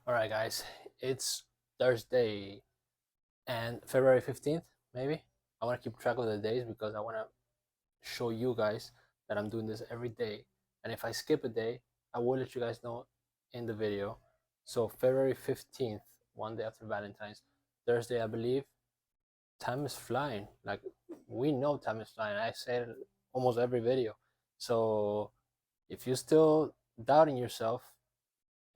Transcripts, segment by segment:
All right, guys, it's Thursday and February 15th, maybe. I want to keep track of the days because I want to show you guys that I'm doing this every day. And if I skip a day, I will let you guys know in the video. So, February 15th, one day after Valentine's, Thursday, I believe, time is flying. Like, we know time is flying. I say it almost every video. So, if you're still doubting yourself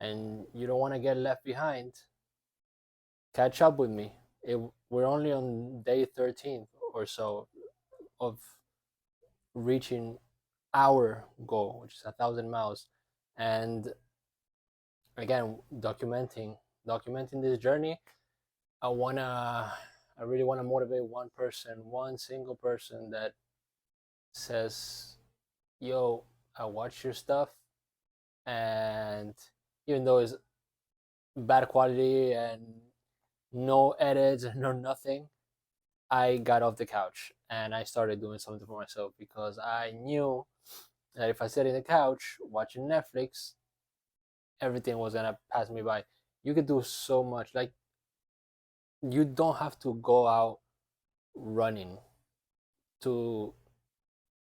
and you don't want to get left behind, catch up with me. We're only on day 13 or so of reaching our goal, which is 1,000 miles. And again, documenting this journey. I really wanna motivate one person, one single person that says, "Yo, I watch your stuff, and even though it's bad quality and no edits and no nothing, I got off the couch and I started doing something for myself because I knew that if I sat in the couch watching Netflix, everything was gonna pass me by. You could do so much. Like, you don't have to go out running to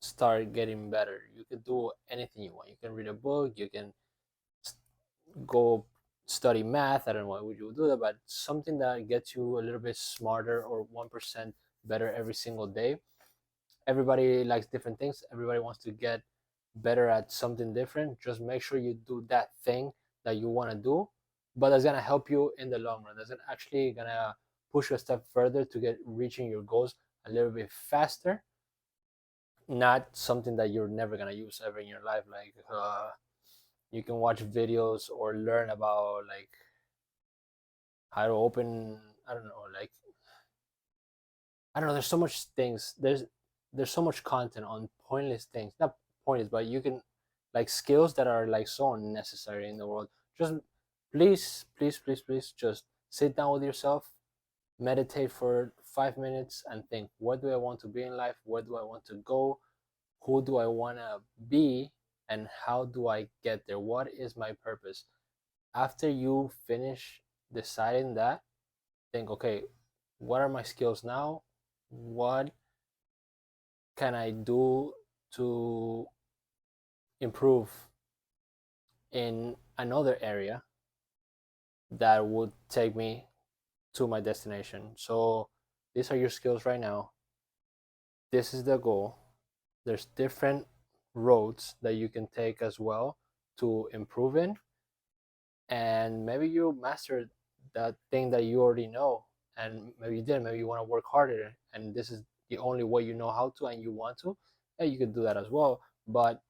start getting better. You could do anything you want. You can read a book, you can go study math. I don't know why would you do that, but something that gets you a little bit smarter or 1% better every single day. Everybody likes different things. Everybody wants to get better at something different. Just make sure you do that thing that you want to do, but that's gonna help you in the long run. That's actually gonna push you a step further to get reaching your goals a little bit faster. Not something that you're never gonna use ever in your life. Like you can watch videos or learn about like how to open. I don't know, like I don't know. There's so much things. There's so much content on pointless things. Not pointless, but you can like skills that are like so unnecessary in the world. Just please, just sit down with yourself, meditate for 5 minutes, and think: what do I want to be in life? Where do I want to go? Who do I want to be? And how do I get there? What is my purpose? After you finish deciding that, think: okay, what are my skills now? What can I do to improve in another area that would take me to my destination? So these are your skills right now. This is the goal. There's different roads that you can take as well to improve in, and maybe you mastered that thing that you already know, and maybe you did. Maybe you want to work harder, and this is the only way you know how to, and you want to. Yeah, you can do that as well, but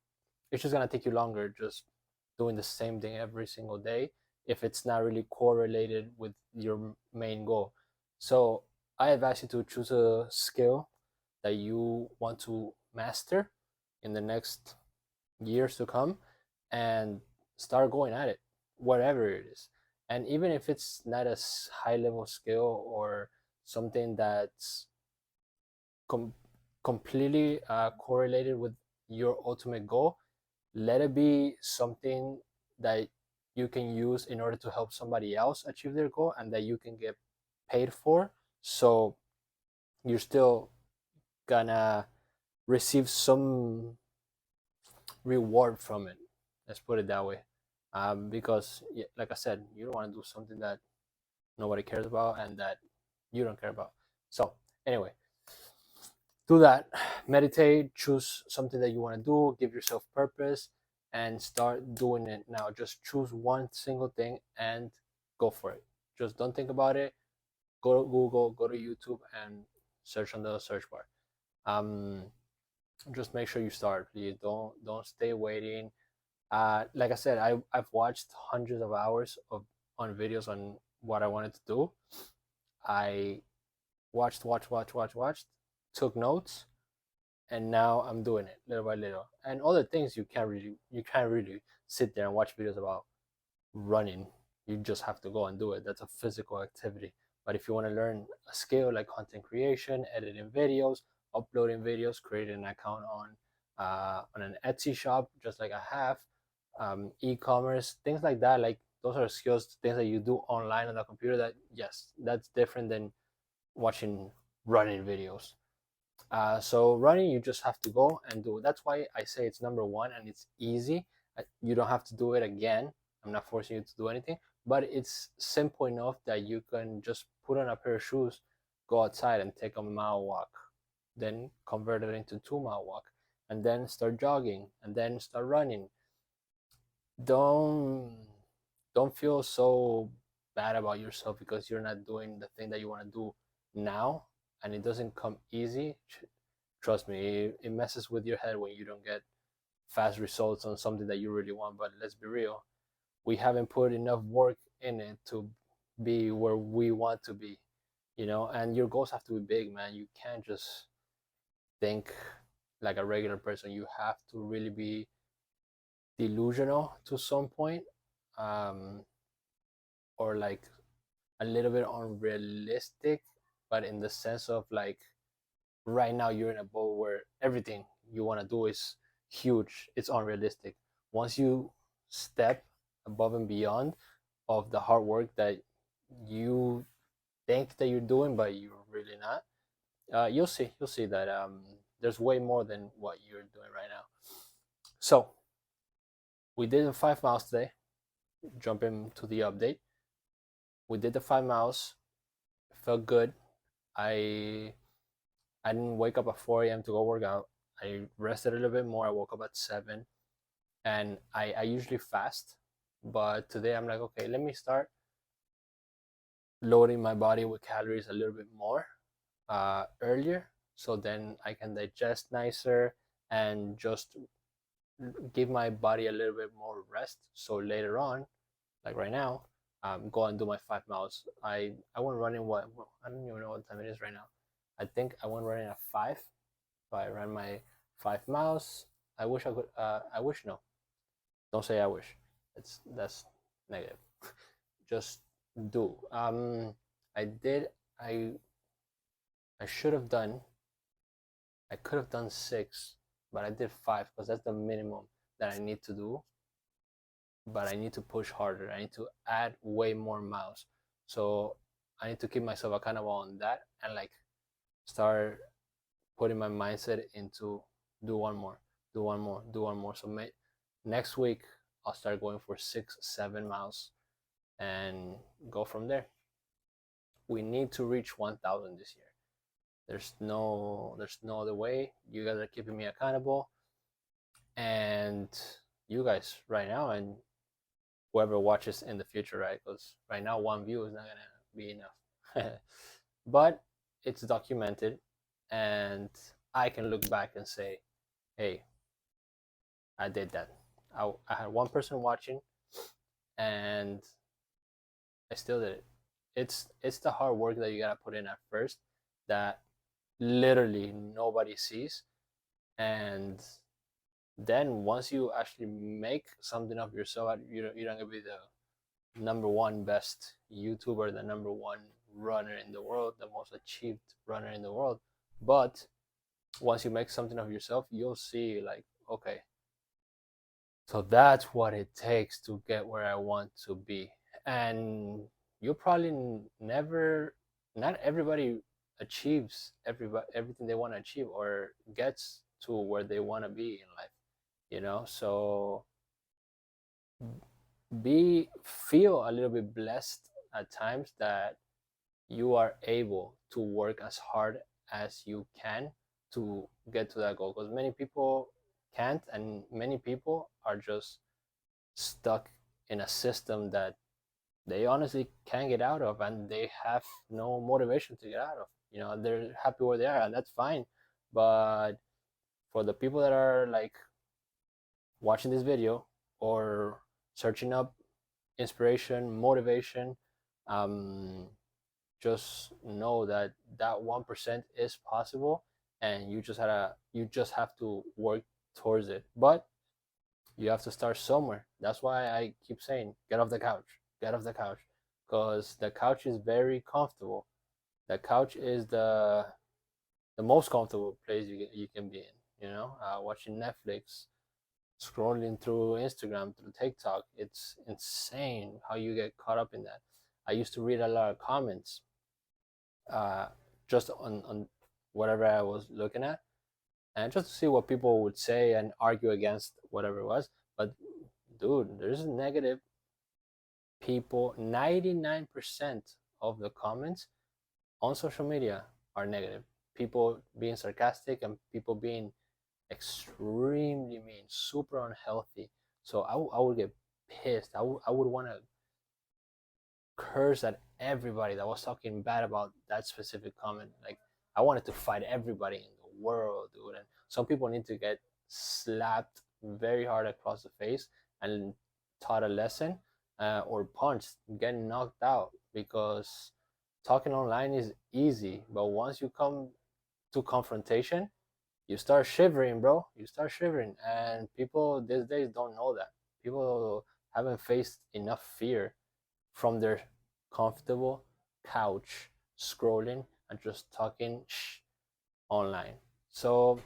it's just gonna take you longer just doing the same thing every single day if it's not really correlated with your main goal. So I advise you to choose a skill that you want to master in the next years to come and start going at it, whatever it is. And even if it's not a high level skill or something that's com- completely correlated with your ultimate goal, let it be something that you can use in order to help somebody else achieve their goal and that you can get paid for. So you're still gonna receive some reward from it. Let's put it that way. Because, yeah, like I said, you don't want to do something that nobody cares about and that you don't care about. So, anyway, do that. Meditate, choose something that you want to do, give yourself purpose, and start doing it now. Just choose one single thing and go for it. Just don't think about it. Go to Google, go to YouTube, and search on the search bar. Um, just make sure you start. Please don't stay waiting. Like I said, I've watched hundreds of hours of on videos on what I wanted to do. I watched, took notes, and now I'm doing it little by little. And other things you can't really sit there and watch videos about running. You just have to go and do it. That's a physical activity. But if you want to learn a skill like content creation, editing videos, uploading videos, creating an account on an Etsy shop, just like I have, e-commerce, things like that, like those are skills, things that you do online on the computer. That, yes, that's different than watching running videos. So running, you just have to go and do it. That's why I say it's number one, and it's easy. You don't have to do it again. I'm not forcing you to do anything, but it's simple enough that you can just put on a pair of shoes, go outside and take a mile walk, then convert it into 2 mile walk, and then start jogging, and then start running. Don't don't feel so bad about yourself because you're not doing the thing that you want to do now, and it doesn't come easy. Trust me, it messes with your head when you don't get fast results on something that you really want. But let's be real, we haven't put enough work in it to be where we want to be, and your goals have to be big, man. You can't just think like a regular person. You have to really be delusional to some point, um, or like a little bit unrealistic, but in the sense of like right now you're in a boat where everything you want to do is huge, it's unrealistic. Once you step above and beyond of the hard work that you think that you're doing but you're really not, you'll see that there's way more than what you're doing right now. So we did the 5 miles today. Jumping to the update, we did the 5 miles. It felt good. I i didn't wake up at 4 a.m. to go work out. I rested a little bit more. I woke up at 7, and I usually fast, but today I'm like, okay, let me start loading my body with calories a little bit more earlier, so then I can digest nicer and just give my body a little bit more rest. So later on, like right now, go and do my 5 miles. I went running. I don't even know what time it is right now. I think I went running at 5. So I ran my 5 miles. I wish I could. I wish, no. Don't say I wish. That's negative. Just do. I did. I should have done. I could have done 6, but I did 5 because that's the minimum that I need to do. But I need to push harder. I need to add way more miles. So I need to keep myself accountable on that, and like start putting my mindset into do one more, do one more, do one more. So next week I'll start going for 6, 7 miles and go from there. We need to reach 1,000 this year. There's no other way. You guys are keeping me accountable, and you guys right now, and whoever watches in the future, right? Because right now 1 view is not gonna be enough. But it's documented, and I can look back and say, hey, I did that. I had one person watching, and I still did it. It's the hard work that you gotta put in at first that literally nobody sees, and then once you actually make something of yourself, you're not gonna be the number one best YouTuber, the number one runner in the world, the most achieved runner in the world. But once you make something of yourself, you'll see like, okay, so that's what it takes to get where I want to be. And you'll probably never, not everybody achieves everything they want to achieve or gets to where they want to be in life. So feel a little bit blessed at times that you are able to work as hard as you can to get to that goal, because many people can't, and many people are just stuck in a system that they honestly can't get out of, and they have no motivation to get out of. They're happy where they are, and that's fine. But for the people that are like watching this video or searching up inspiration, motivation, just know that 1% is possible, and you just have to work towards it. But you have to start somewhere. That's why I keep saying, get off the couch, because the couch is very comfortable. The couch is the most comfortable place you can be in. Watching Netflix, scrolling through Instagram, through TikTok. It's insane how you get caught up in that. I used to read a lot of comments, uh, just on whatever I was looking at, and just to see what people would say and argue against whatever it was. But dude, there's negative people. 99% of the comments on social media are negative. People being sarcastic and people being extremely mean, super unhealthy. So I would get pissed. I would want to curse at everybody that was talking bad about that specific comment. Like, I wanted to fight everybody in the world, dude. And some people need to get slapped very hard across the face and taught a lesson, or punched, getting knocked out, because talking online is easy, but once you come to confrontation, you start shivering, bro. You start shivering, and people these days don't know that. People haven't faced enough fear from their comfortable couch, scrolling and just talking online. So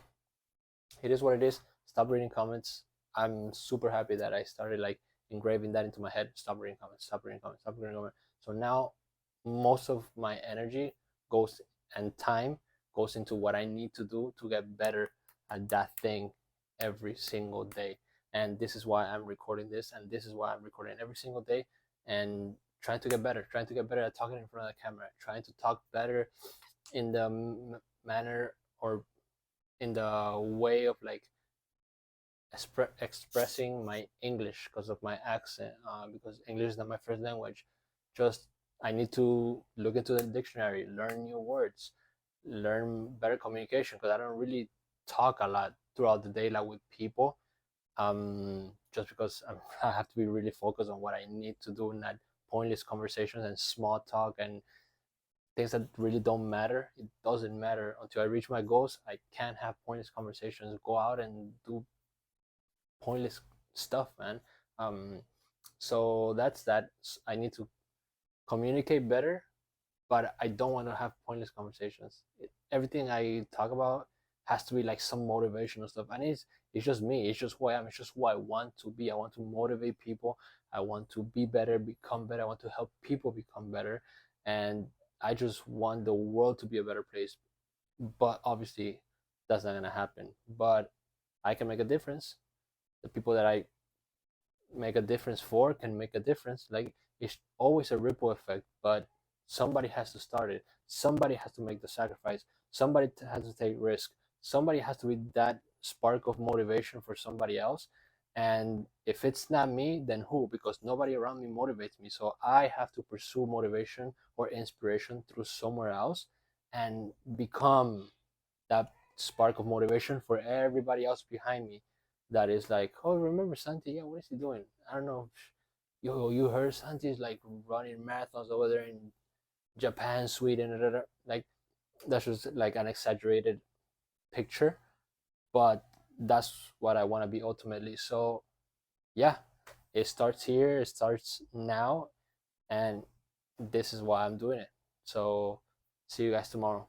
it is what it is. Stop reading comments. I'm super happy that I started like engraving that into my head. Stop reading comments. Stop reading comments. Stop reading comments. So now most of my energy goes and time goes into what I need to do to get better at that thing every single day. And this is why I'm recording this, and this is why I'm recording every single day, and trying to get better, trying to get better at talking in front of the camera, trying to talk better in the manner, or in the way of like expressing my English because of my accent, because English is not my first language. Just I need to look into the dictionary, learn new words, learn better communication, because I don't really talk a lot throughout the day like with people. Just because I have to be really focused on what I need to do, not pointless conversations and small talk and things that really don't matter. It doesn't matter until I reach my goals. I can't have pointless conversations. Go out and do pointless stuff, man. Um, so that's that. I need to communicate better, but I don't want to have pointless conversations. Everything I talk about has to be like some motivational stuff, and it's just me. It's just who I am. It's just who I want to be. I want to motivate people. I want to be better, become better. I want to help people become better, and I just want the world to be a better place. But obviously, that's not gonna happen. But I can make a difference. The people that I make a difference for can make a difference. Like, it's always a ripple effect, but somebody has to start it. Somebody has to make the sacrifice. Somebody has to take risk. Somebody has to be that spark of motivation for somebody else. And if it's not me, then who? Because nobody around me motivates me. So I have to pursue motivation or inspiration through somewhere else and become that spark of motivation for everybody else behind me, that is like, oh, remember Santi? Yeah, what is he doing? I don't know. Yo, you heard Santi is like running marathons over there in Japan, Sweden, da, da, da. Like, that's just like an exaggerated picture, but that's what I want to be ultimately. So yeah, it starts here, it starts now, and this is why I'm doing it. So see you guys tomorrow.